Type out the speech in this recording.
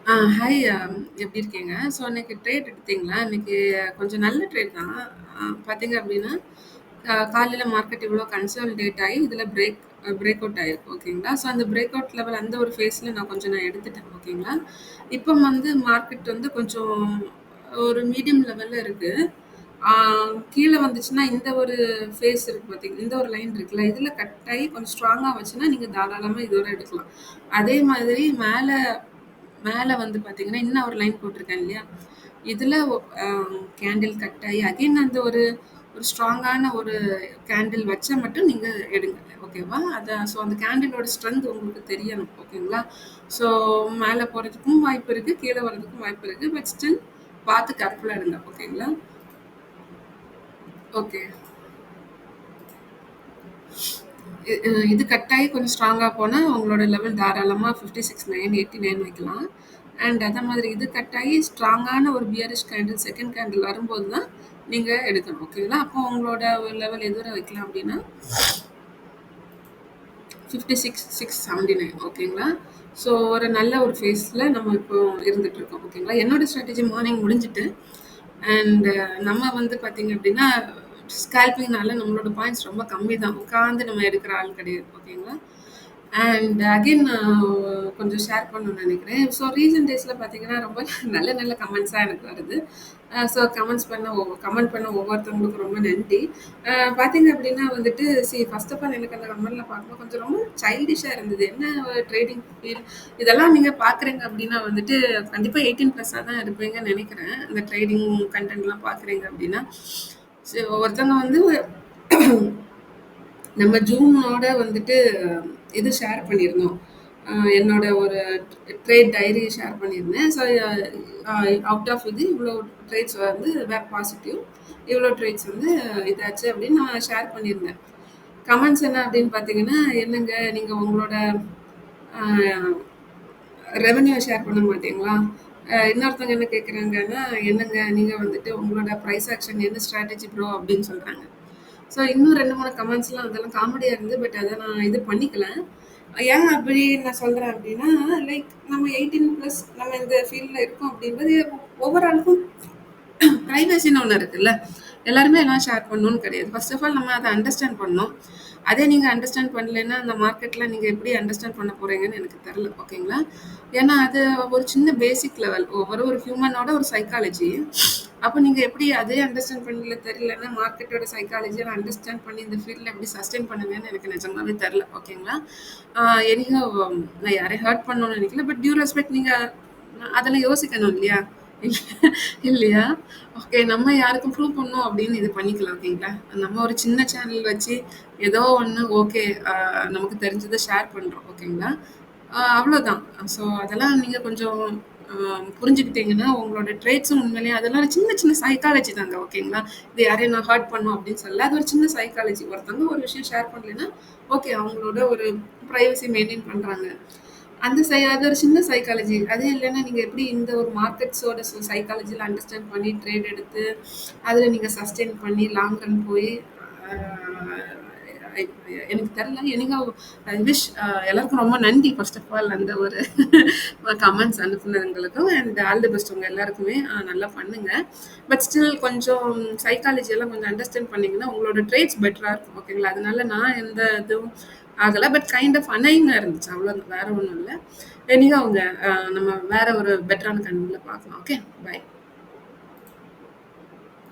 Hi எப்படி இருக்கீங்க? So இன்னைக்கு ட்ரேட் எடுத்தீங்களா? இன்னைக்கு கொஞ்சம் நல்ல ட்ரேட் தான். பார்த்தீங்க அப்படின்னா, காலையில மார்க்கெட் இவ்வளோ கன்சாலிடேட் ஆயி, இதில பிரேக் அவுட் ஆயிருக்கு. ஓகேங்களா? ஸோ அந்த பிரேக் அவுட் லெவல் அந்த ஒரு ஃபேஸ்ல நான் எடுத்துட்டேன். ஓகேங்களா? இப்போ வந்து மார்க்கெட் வந்து கொஞ்சம் ஒரு மீடியம் லெவல்ல இருக்கு. ஆ கீழ வந்துச்சுன்னா, இந்த ஒரு ஃபேஸ் இருக்கு பார்த்தீங்களா? இந்த ஒரு லைன் இருக்குல்ல, இதில கட் ஆயி கொஞ்சம் ஸ்ட்ராங்கா வந்துச்சுன்னா, நீங்க தாராளமா இதோட எடுக்கலாம். அதே மாதிரி மேல மேல வந்து பார்த்தீங்கன்னா, இன்னும் ஒரு லைன் போட்டிருக்கேன் இல்லையா? இதுல அ கேண்டில் கட் ஆயி அகைன் அந்த ஒரு ஒரு ஸ்ட்ராங்கான ஒரு கேண்டில் வச்சா மட்டும் நீங்க எடுங்க. ஓகேவா? ஸோ அந்த கேண்டிலோட ஸ்ட்ரென்த் உங்களுக்கு தெரியணும். ஓகேங்களா? ஸோ மேல போறதுக்கும் வாய்ப்பு இருக்கு. கீழ வரதுக்கும் வாய்ப்பு இருக்கு. பட் ஸ்டில் பார்த்து கேர்ஃபுல்லா எடுங்க. ஓகேங்களா? ஓகே. இது கட் ஆகி கொஞ்சம் ஸ்ட்ராங்கா போனா, உங்களோட லெவல் தாராளமா 56,989 வைக்கலாம். அண்ட் அதே மாதிரி இது கட் ஆகி ஸ்ட்ராங்கான ஒரு பியரிஷ் கேண்டில், செகண்ட் கேண்டில் வரும்போது தான் நீங்க எடுக்கணும். ஓகேங்களா? அப்போ உங்களோட லெவல் எது வரை வைக்கலாம் அப்படின்னா, 56,679 ஓகேங்களா? ஸோ ஒரு நல்ல ஒரு ஃபேஸ்ல நம்ம இப்போ இருந்துட்டு இருக்கோம். ஓகேங்களா? என்னோட ஸ்ட்ராட்டஜி மார்னிங் முடிஞ்சுட்டு அண்ட் நம்ம வந்து பார்த்தீங்க அப்படின்னா, ஸ்கேல்பிங்னால நம்மளோட பாயிண்ட்ஸ் ரொம்ப கம்மி தான். உட்காந்து நம்ம எடுக்கிற ஆள் கிடையாது. ஓகேங்களா? அண்ட் அகைன் கொஞ்சம் ஷேர் பண்ணணும்னு நினைக்கிறேன். ஸோ ரீசன்ட் டேஸ்ல பார்த்தீங்கன்னா, ரொம்ப நல்ல நல்ல கமெண்ட்ஸா எனக்கு வருது. ஸோ கமெண்ட் பண்ண ஒவ்வொருத்தவங்களுக்கும் ரொம்ப நன்றி. பார்த்தீங்க அப்படின்னா வந்துட்டு, ஃபர்ஸ்ட் ஆஃப் ஆல் எனக்கு அந்த கமெண்ட்லாம் பார்க்கும்போது கொஞ்சம் ரொம்ப சைல்டிஷ்ஷா இருந்தது. என்ன ட்ரேடிங் ஃபீல்ட் இதெல்லாம் நீங்க பார்க்குறீங்க அப்படின்னா வந்துட்டு, கண்டிப்பா 18 ப்ளஸ்ஸா தான் இருப்பீங்கன்னு நினைக்கிறேன். இந்த ட்ரேடிங் கன்டென்ட்லாம் பார்க்குறீங்க அப்படின்னா. ஒருத்தவங்க வந்து நம்ம ஜூனோட வந்துட்டு இது ஷேர் பண்ணியிருந்தோம். என்னோட ஒரு ட்ரேட் டைரி ஷேர் பண்ணியிருந்தேன். ஸோ அவுட் ஆஃப் இது இவ்வளோ ட்ரேட்ஸ் வந்து பாசிட்டிவ், இவ்வளோ ட்ரேட்ஸ் வந்து இதாச்சு அப்படின்னு நான் ஷேர் பண்ணியிருந்தேன். கமெண்ட்ஸ் என்ன அப்படின்னு பார்த்தீங்கன்னா, என்னங்க நீங்கள் உங்களோட ரெவென்யூ ஷேர் பண்ண மாட்டீங்களா? இன்னொருத்தவங்க என்ன கேட்குறாங்கன்னா, என்னங்க நீங்கள் வந்துட்டு உங்களோட ப்ரைஸ் ஆக்ஷன் என்ன ஸ்ட்ராட்டஜி ப்ரோ அப்படின்னு சொல்கிறாங்க. ஸோ இன்னும் 2, 3 கமெண்ட்ஸ்லாம் அதெல்லாம் காமெடியா இருந்தது. பட் அத நான் இது பண்ணிக்கல. ஏன் அப்படி நான் சொல்றேன் அப்படின்னா, லைக் நம்ம 18 பிளஸ் நம்ம இந்த ஃபீல்ட்ல இருக்கோம் அப்படின்றது ஒவ்வொரு ஆளுக்கும் பிரைவசின்னு ஒண்ணு இருக்குல்ல. எல்லாருமே எல்லாம் ஷேர் பண்ணணும்னு கிடையாது. ஃபர்ஸ்ட் ஆஃப் ஆல் நம்ம அத அண்டர்ஸ்டாண்ட் பண்ணணும். அதே நீங்க அண்டர்ஸ்டாண்ட் பண்ணலைன்னா, அந்த மார்க்கெட்ல நீங்க எப்படி அண்டர்ஸ்டாண்ட் பண்ண போறீங்கன்னு எனக்கு தெரியல. ஓகேங்களா? ஏன்னா அது ஒரு சின்ன பேசிக் லெவல். ஒவ்வொரு ஒரு ஹியூமனோட ஒரு சைக்காலஜி. அப்ப நீங்க எப்படி அதே அண்டர்ஸ்டாண்ட் பண்ணல தெரியலன்னா, மார்க்கெட்டோட சைக்காலஜிய அண்டர்ஸ்டாண்ட் பண்ணி இந்த ஃபீல்ட்ல எப்படி சஸ்டெயின் பண்ணுவீங்கன்னு எனக்கு நிஜமாவே தெரியல. ஓகேங்களா? ஆ எனிஹவ் நான் யாரையும் ஹர்ட் பண்ணணும்னு நினைக்கல. பட் டியூ ரெஸ்பெக்ட் நீங்க அதெல்லாம் யோசிக்கணும் இல்லையா? இல்லையா? ஓகே. நம்ம யாருக்கும் ப்ரூவ் பண்ணணும் அப்படின்னு இது பண்ணிக்கலாம். ஓகேங்களா? நம்ம ஒரு சின்ன சேனல் வச்சு ஏதோ ஒண்ணு ஓகே. நமக்கு தெரிஞ்சத ஷேர் பண்றோம். ஓகேங்களா? அவ்வளோதான். ஸோ அதெல்லாம் நீங்க கொஞ்சம் புரிஞ்சுக்கிட்டீங்கன்னா, உங்களோட ட்ரேட்ஸும் உண்மையிலேயே அதெல்லாம் சின்ன சின்ன சைக்காலஜி தாங்க. ஓகேங்களா? இது யாரையும் நான் ஹர்ட் பண்ணணும் அப்படின்னு சொல்லல. அது ஒரு சின்ன சைக்காலஜி. ஒருத்தவங்க ஒரு விஷயம் ஷேர் பண்ணலைன்னா, ஓகே அவங்களோட ஒரு பிரைவசி மெயின்டெயின் பண்றாங்க. அது ஒரு சின்ன சைக்காலஜி. அது இல்லன்னா நீங்க எப்படி இந்த ஒரு மார்க்கெட்ஸோட சைக்காலஜில அண்டர்ஸ்டாண்ட் பண்ணி ட்ரேட் எடுத்து, அதுல நீங்க சஸ்டெயின் பண்ணி லாங் ரன் போய் அ எனக்கு தெரியல. எனிஹவ் ஐ விஷ் எல்லாருக்கும் ரொம்ப நன்றி ஃபர்ஸ்ட் ஆஃப் ஆல் அந்த ஒரு கமெண்ட்ஸ் அனுப்புனவங்களுக்கும் அண்ட் ஆல் தி பெஸ்ட் உங்க எல்லாருக்குமே. நல்லா பண்ணுங்க. பட் ஸ்டில் கொஞ்சம் சைக்காலஜி எல்லாம் கொஞ்சம் அண்டர்ஸ்டாண்ட் பண்ணீங்கன்னா, உங்களோட ட்ரேட்ஸ் பெட்டரா இருக்கும். ஓகேங்களா? அதனால நான் எந்த இதுவும் ஆகல. பட் கைண்ட் ஆஃப் அனயிங்கா இருந்துச்சு. அவ்வளோதான். வேற ஒண்ணும் இல்ல. எனிஹவ் நம்ம வேற ஒரு பெட்டரான கண்டென்ட்ல பார்க்கலாம். ஓகே. பை.